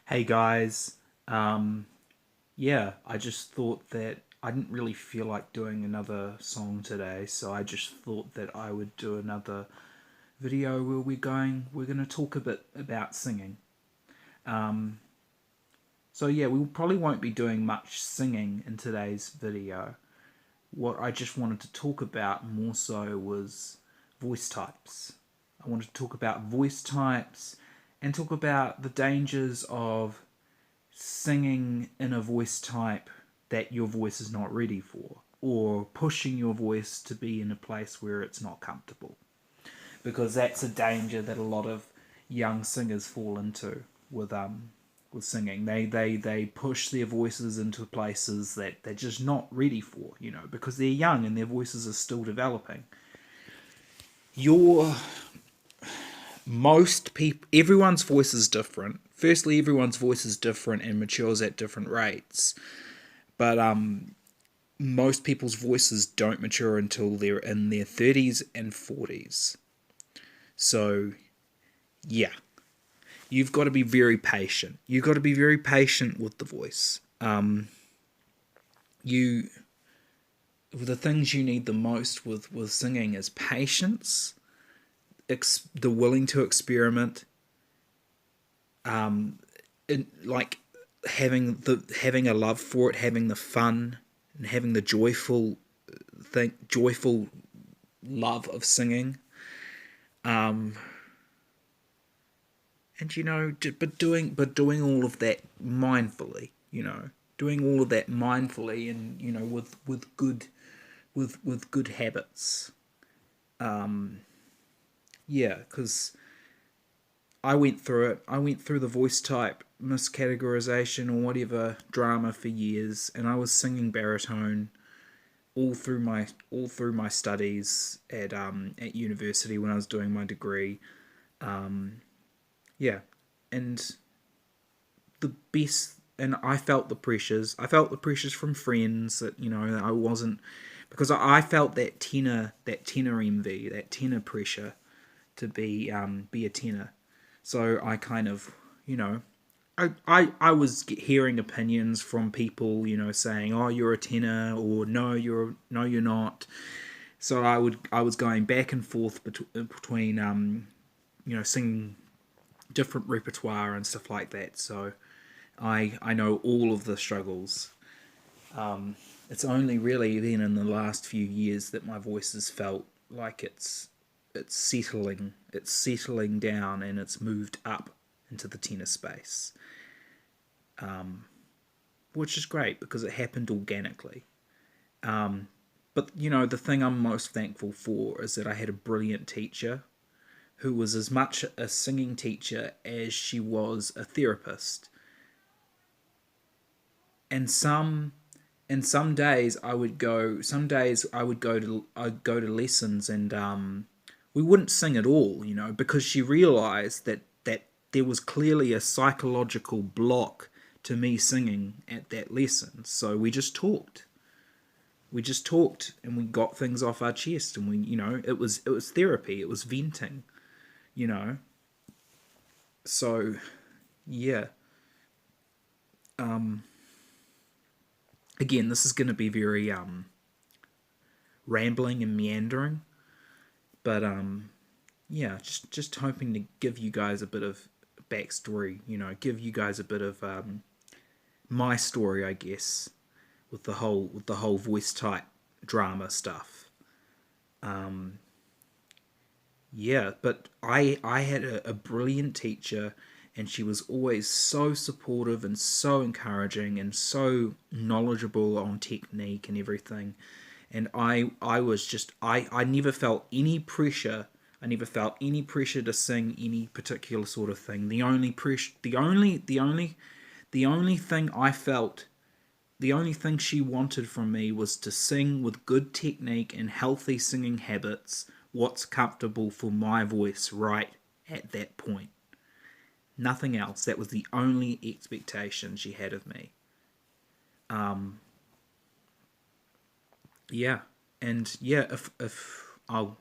Hey guys, yeah, I just thought that I didn't really feel like doing another song today, so I just thought that I would do another video where we're gonna talk a bit about singing. So yeah, we probably won't be doing much singing in today's video. What I just wanted to talk about more so was voice types. I wanted to talk about voice types and talk about the dangers of singing in a voice type that your voice is not ready for, or pushing your voice to be in a place where it's not comfortable, because that's a danger that a lot of young singers fall into with singing. They push their voices into places that they're just not ready for, because they're young and their voices are still developing. Your most people Everyone's voice is different. Firstly, everyone's voice is different and matures at different rates. But most people's voices don't mature until they're in their 30s and 40s. So, yeah, you've got to be very patient. You've got to be very patient with the voice. You The things you need the most with singing is patience, the willing to experiment, like having a love for it, having the fun, and having the joyful love of singing. And but doing all of that mindfully, doing all of that mindfully, and with good habits. Yeah, because I went through it. I went through the voice type miscategorization or whatever drama for years, and I was singing baritone all through my studies at university when I was doing my degree. Yeah, and the best, and I felt the pressures. I felt the pressures from friends that I wasn't, because I felt that tenor envy, that tenor pressure to be a tenor. So I kind of, I was hearing opinions from people, saying, "Oh, you're a tenor," or "No, you're not." So I was going back and forth between singing different repertoire and stuff like that. So I know all of the struggles. It's only really been in the last few years that my voice has felt like it's settling down, and it's moved up into the tenor space, which is great because it happened organically. But the thing I'm most thankful for is that I had a brilliant teacher who was as much a singing teacher as she was a therapist. And some days I would go to lessons, and we wouldn't sing at all, because she realized that there was clearly a psychological block to me singing at that lesson. So we just talked and we got things off our chest, and it was therapy, it was venting, you know so yeah. Again, this is going to be very rambling and meandering, but yeah, just hoping to give you guys a bit of backstory, give you guys a bit of my story, I guess, with the whole voice type drama stuff. Yeah, but I had a brilliant teacher, and she was always so supportive and so encouraging and so knowledgeable on technique and everything. And I was just I never felt any pressure. I never felt any pressure to sing any particular sort of thing. The only thing I felt, the only thing she wanted from me was to sing with good technique and healthy singing habits, what's comfortable for my voice right at that point. Nothing else. That was the only expectation she had of me. Yeah. And yeah, if I'll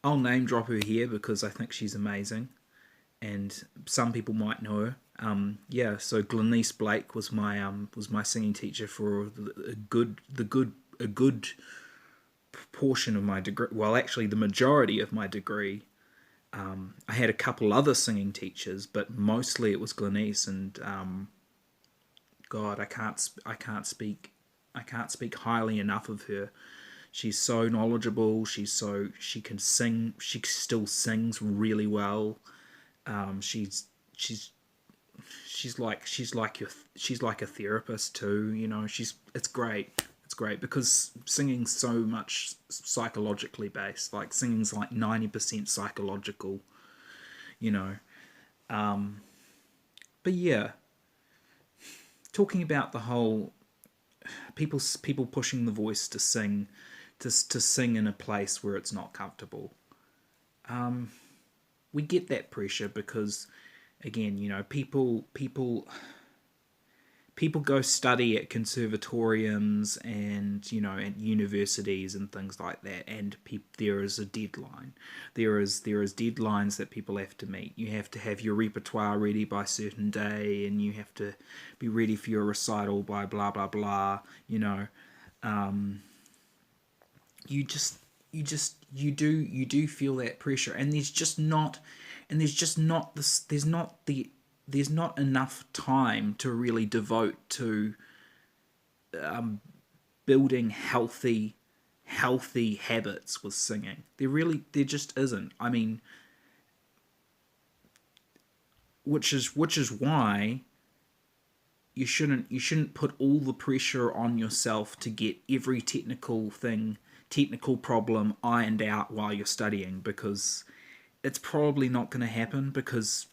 name drop her here because I think she's amazing, and some people might know her. Yeah, so Glenise Blake was my singing teacher for a good portion of my degree. Well, actually, the majority of my degree. I had a couple other singing teachers, but mostly it was Glenise. And God, I can't speak highly enough of her. She's so knowledgeable. She can sing. She still sings really well. She's she's she's like a therapist too. You know, she's it's great. It's great because singing's so much psychologically based. Like singing's like 90% psychological. You know, but yeah, talking about the whole people pushing the voice to sing to sing in a place where it's not comfortable. We get that pressure because again, you know, people go study at conservatoriums and you know at universities and things like that, and there is a deadline. There is deadlines that people have to meet. You have to have your repertoire ready by a certain day, and you have to be ready for your recital by blah blah blah. You know, you just you do feel that pressure, and there's not enough time to really devote to building healthy habits with singing. There just isn't. I mean, which is why you shouldn't put all the pressure on yourself to get every technical problem ironed out while you're studying, because it's probably not going to happen, because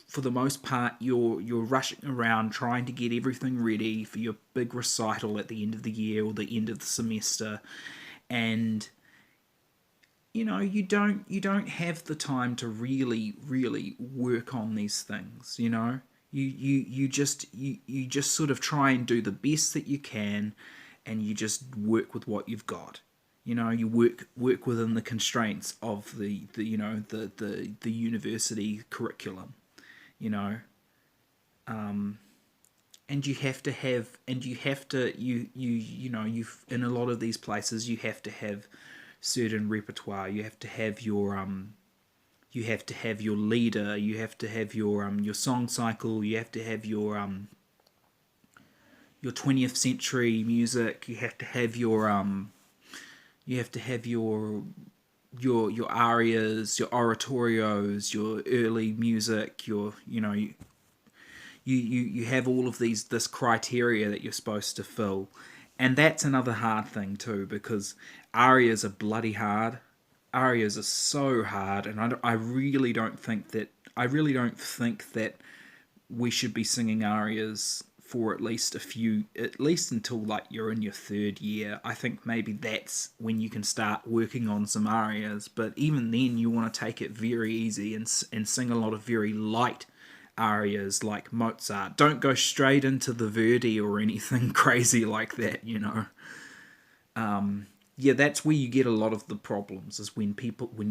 for the most part you're rushing around trying to get everything ready for your big recital at the end of the year or the end of the semester, and you know you don't have the time to really work on these things. You know, you just sort of try and do the best that you can, and you just work with what you've got. You know, you work within the constraints of the you know the university curriculum. You know, and you have to you know you in a lot of these places you have to have certain repertoire. You have to have your leader. You have to have your song cycle. You have to have your 20th century music. You have to have your arias, your oratorios, your early music, your you know you have all of this criteria that you're supposed to fill, and that's another hard thing too, because arias are bloody hard. Arias are so hard, and I really don't think that we should be singing arias for at least until like you're in your third year. I think maybe that's when you can start working on some arias, but even then you want to take it very easy and sing a lot of very light arias like Mozart. Don't go straight into the Verdi or anything crazy like that, you know. Yeah, that's where you get a lot of the problems, is when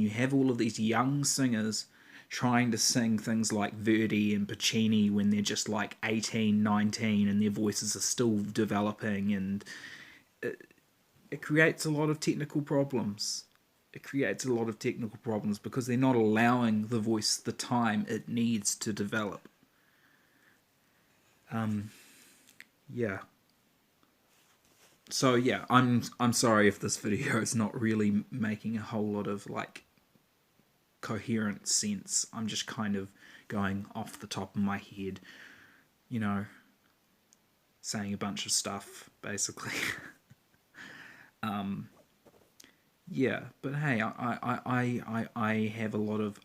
you have all of these young singers trying to sing things like Verdi and Puccini when they're just like 18, 19, and their voices are still developing, and it creates a lot of technical problems. It creates a lot of technical problems because they're not allowing the voice the time it needs to develop. Yeah. So yeah, I'm sorry if this video is not really making a whole lot of like coherent sense. I'm just kind of going off the top of my head, you know, saying a bunch of stuff basically. Yeah, but hey, I have a lot of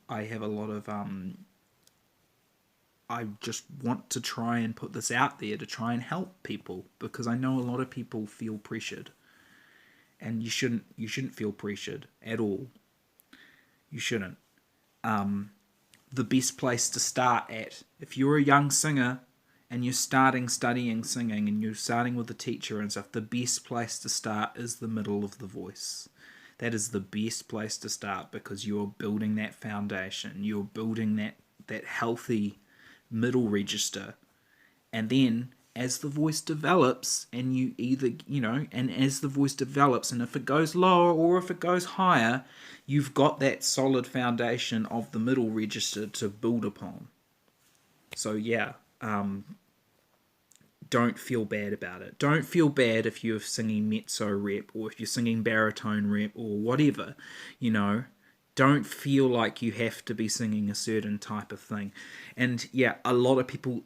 I just want to try and put this out there to try and help people, because I know a lot of people feel pressured, and you shouldn't feel pressured at all. You shouldn't. The best place to start at, if you're a young singer and you're studying singing and you're starting with a teacher and stuff, the best place to start is the middle of the voice. That is the best place to start, because you're building that foundation. You're building that healthy middle register. And then as the voice develops, and you either, and as the voice develops, and if it goes lower or if it goes higher, you've got that solid foundation of the middle register to build upon. So yeah, don't feel bad about it. Don't feel bad if you're singing mezzo rep, or if you're singing baritone rep, or whatever, you know. Don't feel like you have to be singing a certain type of thing. And yeah, a lot of people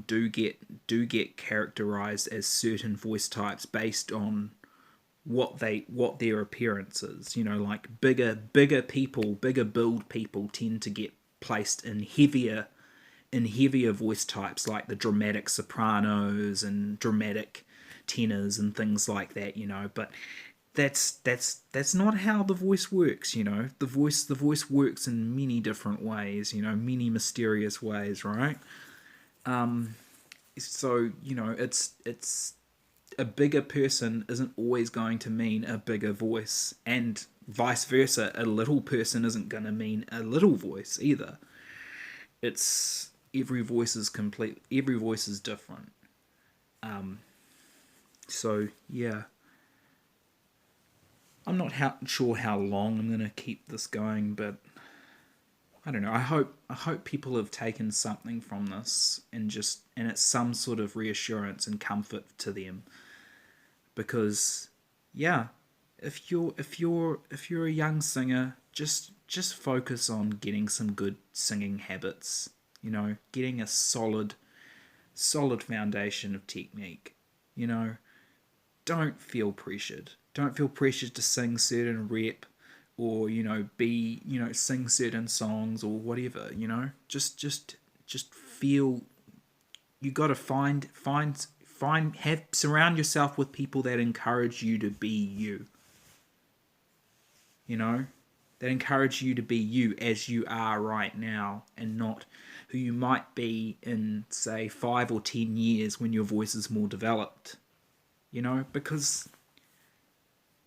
do get characterized as certain voice types based on what their appearance is. Like bigger people, bigger build people tend to get placed in heavier voice types, like the dramatic sopranos and dramatic tenors and things like that. But that's not how the voice works. The voice works in many different ways, many mysterious ways, right? So it's a bigger person isn't always going to mean a bigger voice, and vice versa. A little person isn't going to mean a little voice either. It's every voice is complete. Every voice is different. So yeah, I'm not sure how long I'm gonna keep this going, but I don't know. I hope people have taken something from this, and it's some sort of reassurance and comfort to them, because yeah, if you're a young singer, just focus on getting some good singing habits. Getting a solid foundation of technique. You know, don't feel pressured. Don't feel pressured to sing certain rep, or sing certain songs or whatever. Just feel. You got to surround yourself with people that encourage you to be you. You know, that encourage you to be you as you are right now, and not who you might be in, say, 5 or 10 years when your voice is more developed. Because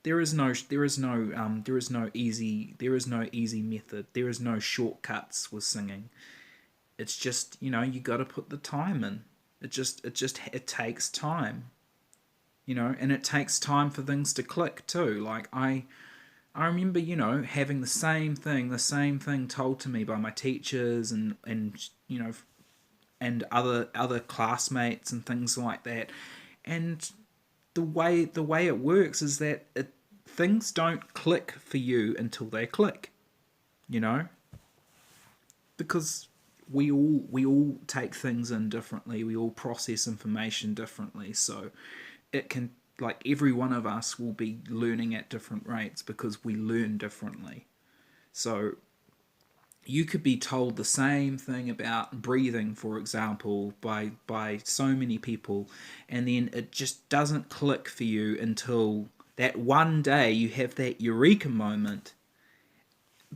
there is no easy method. There is no shortcuts with singing. It's just, you got to put the time in. It takes time. And it takes time for things to click too. Like I remember, having the same thing told to me by my teachers, and other classmates and things like that. And the way it works is that things don't click for you until they click, you know, because we all take things in differently. We all process information differently. So it can, like, every one of us will be learning at different rates because we learn differently. So you could be told the same thing about breathing, for example, by so many people, and then it just doesn't click for you until that one day you have that eureka moment.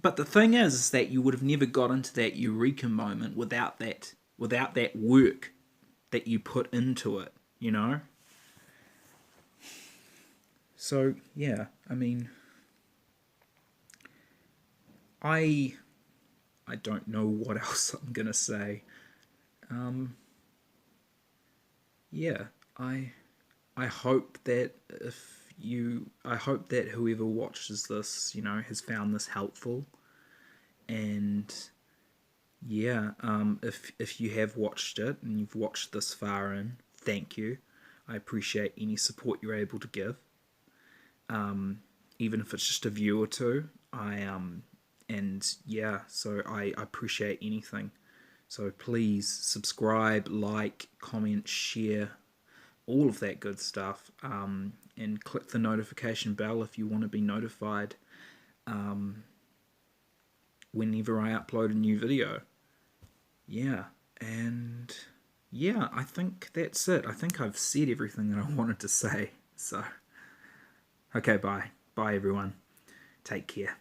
But the thing is that you would have never got into that eureka moment without that work that you put into it, you know? So yeah, I mean, I I don't know what else I'm gonna say. Um, yeah, I hope that I hope that whoever watches this, has found this helpful. And yeah, if you have watched it and you've watched this far in, thank you. I appreciate any support you're able to give. Even if it's just a view or two. And yeah, so I appreciate anything. So please subscribe, like, comment, share, all of that good stuff. And click the notification bell if you want to be notified whenever I upload a new video. Yeah, and yeah, I think that's it. I think I've said everything that I wanted to say. So, okay, bye. Bye, everyone. Take care.